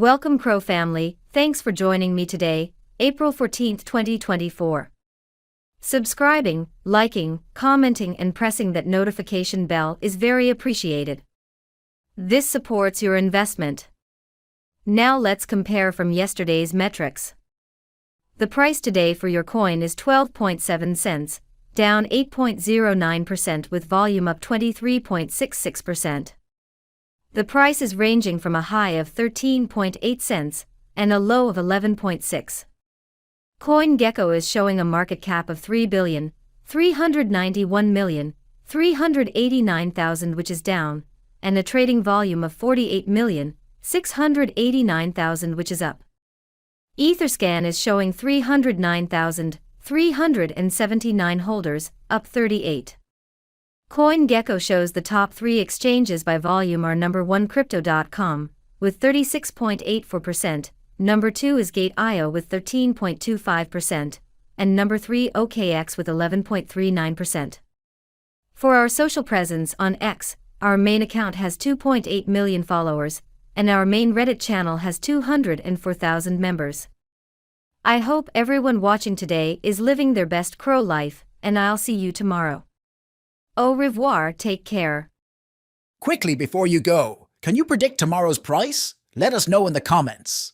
Welcome CRO family, thanks for joining me today, April 14th, 2024. Subscribing, liking, commenting and pressing that notification bell is very appreciated. This supports your investment. Now let's compare from yesterday's metrics. The price today for your coin is 12.7 cents, down 8.09% with volume up 23.66%. The price is ranging from a high of 13.8 cents and a low of 11.6. CoinGecko is showing a market cap of 3,391,389,000 which is down, and a trading volume of 48,689,000 which is up. Etherscan is showing 309,379 holders, up 38. CoinGecko shows the top 3 exchanges by volume are number 1 Crypto.com, with 36.84%, number 2 is Gate.io with 13.25%, and number 3 OKX with 11.39%. For our social presence on X, our main account has 2.8 million followers, and our main Reddit channel has 204,000 members. I hope everyone watching today is living their best CRO life, and I'll see you tomorrow. Au revoir, take care. Quickly before you go, can you predict tomorrow's price? Let us know in the comments.